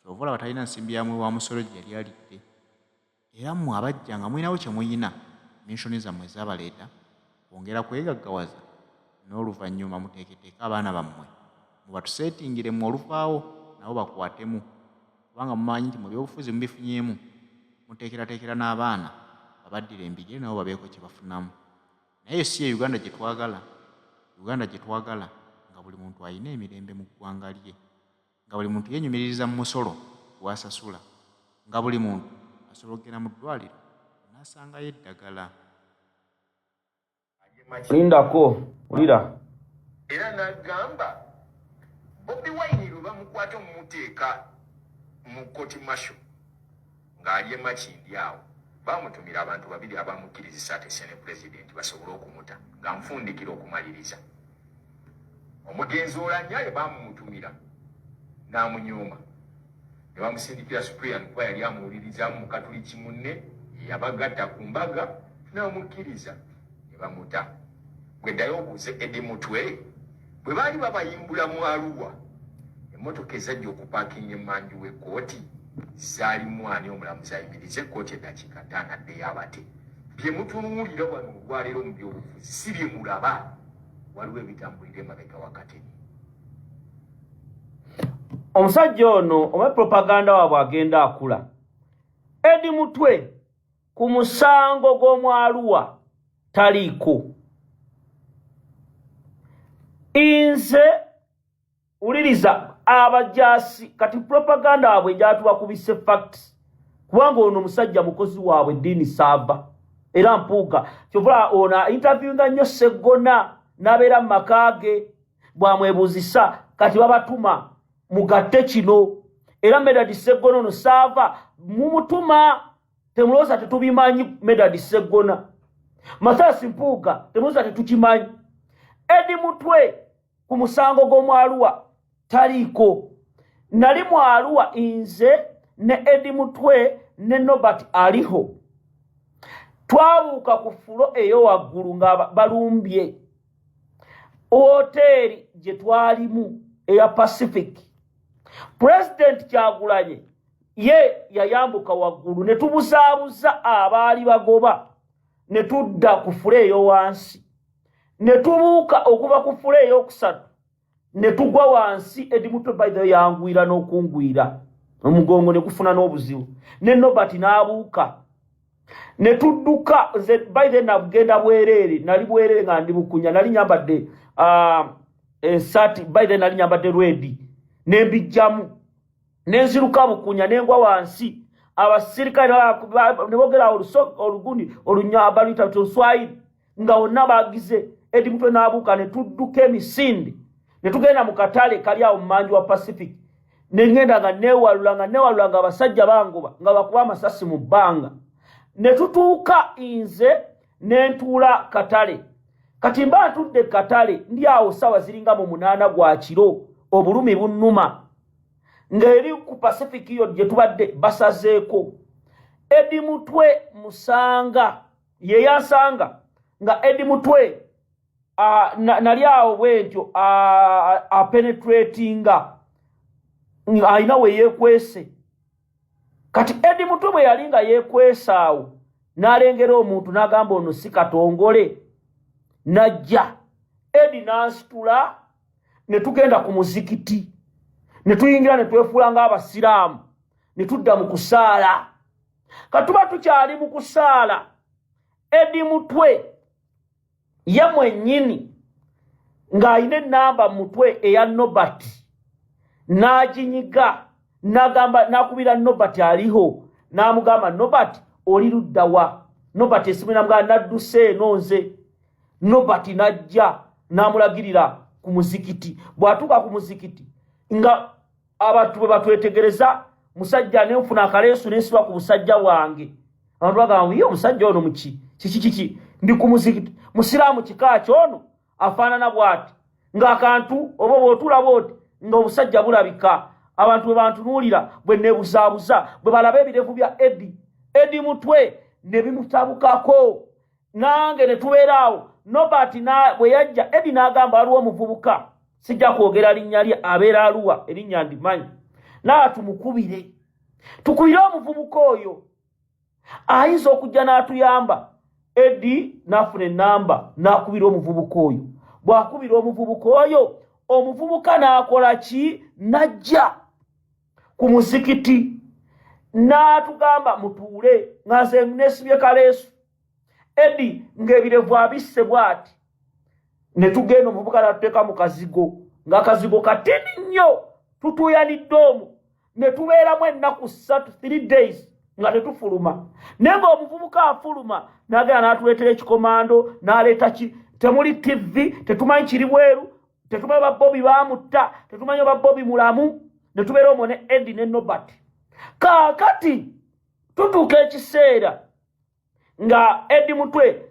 kyova olaba talina nsimbi yamuwi wa musolo gye yali alidde era mmwe abajja nga mulinawo kye muyina minshoni zammwe ezabaleeta kwongera kwegaggawaza n'oluvannyuma muteeketeeke abaana bammwe mubatuseetingire mmwe oluvaawo nabo bakwatemu kubanga mumanyi nti mu byobufuzi mubifunyemu muteekerateekera n'abaana babaddira embigire nabo babeeko kye bafunamu naye si ye Uganda gye twagala nga buli muntu alina emirembe mu ggwanga lye nga buli muntu yenyumiririza mu musolo gw'asasula nga buli muntu asobola okugenda mu ddwaliro n'asangayo eddagala lindako ulira era n'agamba Bobi Wine lwe bamukwata mumuteeka mu kkooti masho ng'ali e Makindi awo bamutumira abantu babiri abamukkirizisa ate sene pulezidenti basobole okumuta nga nfundikira okumaliriza omugenzi olanyaye bamumutumira n'amunyooma ne bamusindikira Supriyan kuba yali amuwulirizamu mu katuliki munne yabagatta ku mbaga n'amukkiriza ne bamuta gwe ddayo obuuze Eddi Mutwe bwe baali babayimbula mu Arua emmotoka ezajja okupaakinga emmanju w'ekkooti zaalimu ani omulamuzi ayimiriza ekkooti eddakiika 5 addeyo abate bye mutunuulira wano olwaleero mu byobufuzi si bye mulaba waliwo ebitambulira emabega wakati omusajja ono oba propaganda waabwe agenda akula Eddi Mutwe ku musango gw'omwaluwa taliiko inze uliriza abajaasi kati propaganda waabwe gyatubakubise facts kubanga ono omusajja mukozi waabwe ddiini saava era Mpuuga kyovula ono interviewinga nnyo Sseggona n'abeera mu maka ge bwamwebuuzisa kati babatuma mugatte kino era Medadi Sseggona ono saava mumutuma temulowooza tetubimanyi Medadi Sseggona Masasi Mpuuga temulowooza tetukimanyi Edi Mutwe ku musango gw'Omwaluwa taliiko. Nali Mwaluwa inze ne Edi Mutwe ne Nobert aliho. Twabuuka ku fulo eyo waggulu nga balumbye hoteri gye twalimu eya Pacific. President Kyagulanyi ye yayambuka waggulu ne tubusaabuza abaali bagoba ne tudda ku fulo eyo wansi. Ne tubuuka okuva ku fulo ey'okusatu ne tugwa wansi. Edi Mutwe by the way yangwira n'okungwira omugongo ne gufuna n'obuzibu. Ne Nobert n'abuuka ne tudduka. Nze by the nagenda bwereere, nali bwereere nga ndi Bukunya, nali nyambadde ensati by the nali nyambadde rwedi ne mbijjamu ne nziruka Bukunya ne ngwa wansi. Abasirikale ne boogera olugundi olunyaba luyita Luswayiri nga wonna bagize. Edi Mutwe n'abuuka ne tudduka emisinde ne tugenda mu katale kali awo mu manju wa Pacific. Ne ngenda nga neewalula nga abasajja bangoba nga bakuba amasasi mu bbanga. Ne tutuuka nze ne ntuula katale. Kati mba ntudde katale ndi awo ssaawa ziringa mu 8 gwa kiro, obulumi bunnuma ng'eri ku Pacific yo gye tubadde basazeeko. Edi Mutwe musanga ye yansanga nga Edi Mutwe nali awo bwentyo penetratinga ayina we yeekwese. Kati Edi Mutwe bwe yali nga yeekwese awo n'alengera omuntu n'agamba ono si Katongole. Najja Edi n'ansitula ne tugenda ku muzikiti ne tuyingira ne twefuula ng'Abasiraamu ne tudda mu kusaala. Katuba tukyali mu kusaala, Edi Mutwe ye mwennyini ng'ayina ennamba mutwe eya Nobert n'aginyiga n'akubira Nobert aliho n'amugamba Nobert oli ludda wa? Nobert esimu n'amugamba nadduse eno nze. Nobert najja n'amulagirira ku muzikiti. Bw'atuuka ku muzikiti nga abantu bwe batwetegereza, musajja ne nfuna akaleesu n'esiba ku busajja bwange. Abantu bagamba ye omusajja ono muki kiki ndi ku muzikiti. Musiraamu kika kyono afaanana bw'ati ng'akantu oba bw'otuula bw'oti nga obusajja bulabika. Abantu bwe bantunuulira bwe neebuzaabuza bwe balaba ebirevu bya Edi Mutwe ne bimutabukako. Nange ne tubeeraawo. Nobert bwe yajja Edi n'agamba waliwo omuvubuka sijja kwogera linnya lye abeera Arua, erinnya ndimanyi, tumukubire tukubire omuvubuka oyo ayinza okujja n'atuyamba. Edi n'afuna ennamba n'akubira omuvubuka oyo. Bw'akubira omuvubuka oyo, omuvubuka n'akola ki? Najja ku muzikiti n'atugamba mutuule nga nze nesibye kaleesu. Edi ng'ebirevu abisse bw'ati. Ne tugenda omuvubuka n'atuteeka mu kazigo ng'akazigo katini nnyo tutuuyanidde omwo. Ne tubeeramu ennaku 3 days nga tetufuluma. Naye ng'omuvubuka afuluma n'agenda n'atuleetera ekikomando n'aleeta temuli TV, tetumanyi kiri bweru, tetumanyi ba Bobi baamutta, tetumanyi ba Bobi mulamu. Ne tubeera omwo ne Edi ne Nobert. Kaakati tutuuka ekiseera nga Edi Mutwe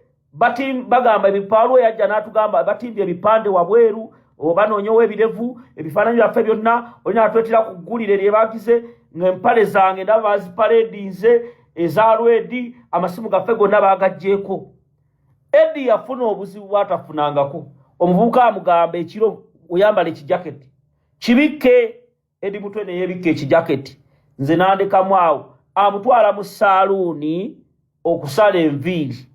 bagamba ebipaaluo yajja n'atugamba batimbye ebipande wabweru oba noonyewo ebirevu ebifaananyi byaffe byonna olina atwetera ku ggulire lye baagize ng'empale zange ndaba bazipaledinze eza rwedi, amasimu gaffe gonna baagaggyeko. Edi yafuna obuzibu bw'atafunangako. Omuvubuka amugamba ekiro oyambala ekijaketi kibikke. Edi Mutwe ne yeebikka ekijaketi. Nze n'andekamu awo amutwala mu saaluuni okusala enviiri.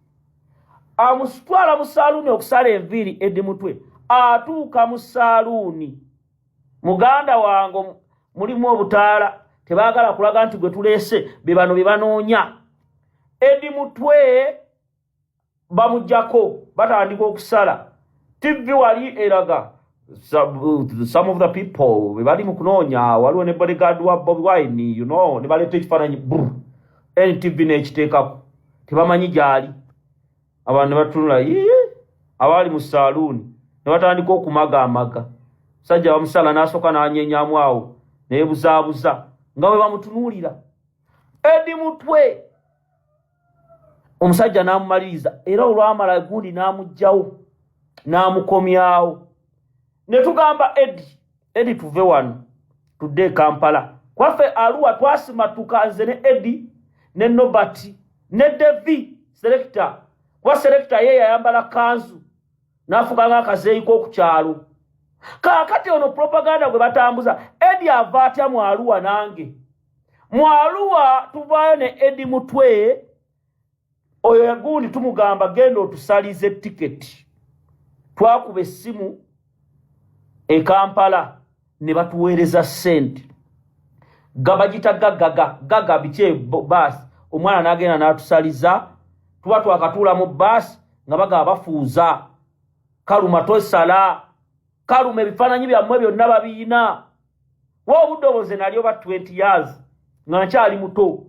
Amutwala mu saaluuni okusala enviiri. Edi Mutwe atuuka mu saaluuni, muganda wange mulimu obutaala tebaagala kulaga nti gwe tuleese be bano be banoonya. Edi Mutwe bamuggyako batandika okusala. TV wali eraga some of the people be bali mu kunoonya, waliwo ne bodyguard wa Bobi Wine, ne baleeta ekifaananyi NTV n'ekiteekako tebamanyi gyali. Abantu ne batunula abaali mu saaluuni ne batandika okumagaamaga. Musajja bamusala n'asooka n'anyenyaamu awo neebuzaabuza nga bwe bamutunuulira. Edi Mutwe omusajja n'amumaliriza era olwamala gundi n'amuggyawo n'amukomyawo. Ne tugamba Edi tuve wano tudde Kampala. Kwaffe Arua twasimatuka nze ne Edi ne Nobati ne Devi selector. Kwa selector ye yayambala kanzu n'afuga ng'akazeeyiko ku kyalo. Kaakati ono propaganda gwe batambuza Edi ava atya mu Arua nange. Mu Arua tuvaayo ne Edi Mutwe oyo yagundi tumugamba genda otusalize tiketi. Twakuba essimu e Kampala ne batuweereza ssente. Gabagita gaga biche basi omwana n'agenda n'atusaliza tuba twakatuula mu basi nga baga bafuuza kaluma tosala kaluma ebifaananyi byammwe byonna babiina wa obudoboze nalyo ba 20 years nga nkyali muto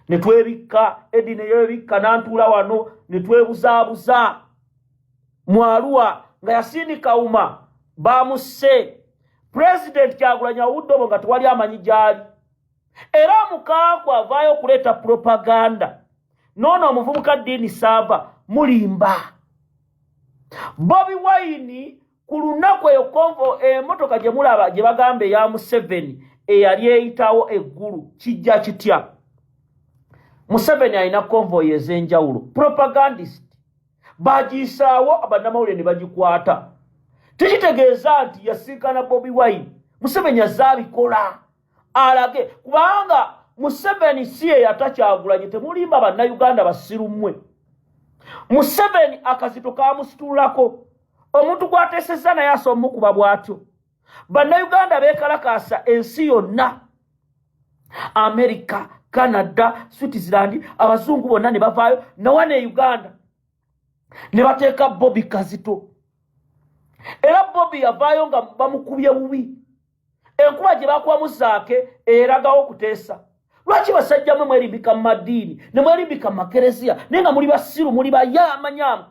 ne twebikka Edi ne yebikka n'antuula wano ne twebuzaabuza mu Arua nga yasindika uma bamusse President Kyagulanyi Obudobo nga tewali amanyi gyali. Era Mukaaku avaayo okuleeta propaganda. Noono omuvubuka Dini Sava mulimba. Bobi Wine ku lunaku eyo konvo emmotoka gye mulaba gye bagamba eya Museveni eyali eyitawo eggulu kijja kitya. Museveni alina konvoyi ez'enjawulo. Propagandist bagisaawo abannamawulire ne bagikwata. Tikitegeeza nti yasinkana Bobi Wine. Museveni azaabikola alage kubanga Museveni si ye yatakyagulanye temulimba bannayuganda basiru mmwe. Museveni akazito kaamusitulako omuntu gwateesezza naye asomukuba bw'atyo. Bannayuganda beekalakaasa ensi yonna America, Canada, Switzerland, abazungu bonna ne bavaayo nawane e Uganda ne bateeka Bobi Kazito. Era Bobi yavaayo nga bamukubye bubi. Enkuba gye bakubamuzaake eragawo okuteesa. Lwaki basajja mwe mwerimbika mu madiini ne mwerimbika mu makeresiya naye nga muli basiru muli bayamanyama.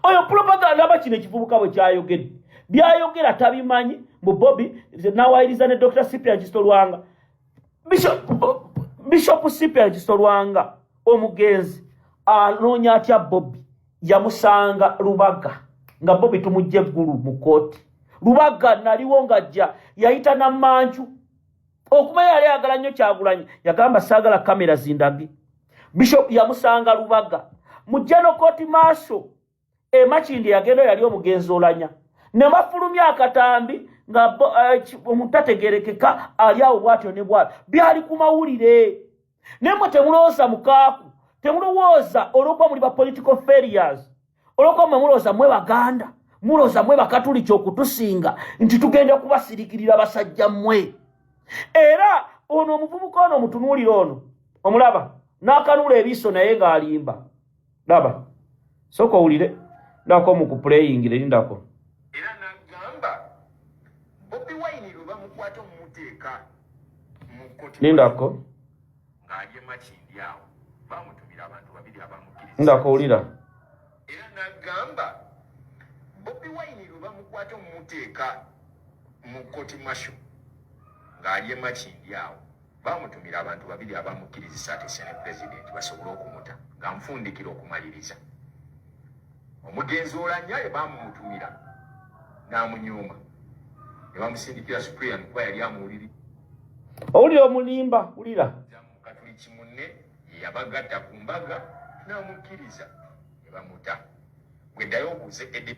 Oyo propaganda aba kino ekivubuka bwe kyayogedde. Byayogera tabimanyi mu Bobi n'awayiriza ne Dr. Cyprian Kisitolwanga. Bishop Cyprian Kisitolwanga omugenzi anoonya atya Bobi yamusanga Lubaga nga Bobi tumujje eggulu mu kooti. Lubaga naliwo ngajja yayita na Manju okumanya yali ayagala nnyo Kyagulanyi yagamba saagala kamera zindagi. Bishop yamusanga Lubaga mujja no kooti maaso Makindi yagenda yali omugenzi olanya ne bafulumya akatambi nga omuntu ategerekeka ali awo bwatyo ne bwatyo byali ku mawulire. Nemwe temulowooza Mukaaku temulowooza olwokuba muli ba political failures olwokuba mwe mulowooza mwe Baganda mulowooza mwe Bakatuliki okutusinga nti tugenda kubasirikirira basajja mmwe. Era ono omuvubuka ono omutunuulira ono omulaba n'akanuula ebiso naye ng'alimba. Laba sooka owulire ndako mu kuplayingire lindako. Era n'agamba Bobi Wine lwe bamukwata omumuteeka mu kkooti lindako ng'ali e Makindi awo bamutumira abantu babiri abamukkiriza. ndako owulira. Era n'agamba Bobi Wine lwe bamukwata omumuteeka mu kkooti masho ng'ali e Makindi awo bamutumira abantu babiri abamukkirizisa ate Senate President basobole okumuta ng'amufundikira okumaliriza. Omugenzi olanya ye bamumutumira n'amunyuma ne bamusindikira Supreme kuba yali amuwuliri. Owulira omulimba wulira. Katuliki munne yabagatta ku mbaga n'amukkiriza ne bamuta. Bweddayo obuuze Edi.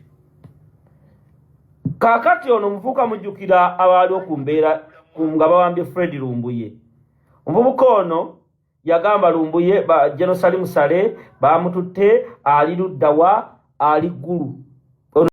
Kaakati ono omuvubuka mujjukira abaali okumbeera nga bawambye Fred Lumbuye. Omuvubuka ono yagamba Lumbuye Jenosali Musale bamututte ali luddawa ali ggulu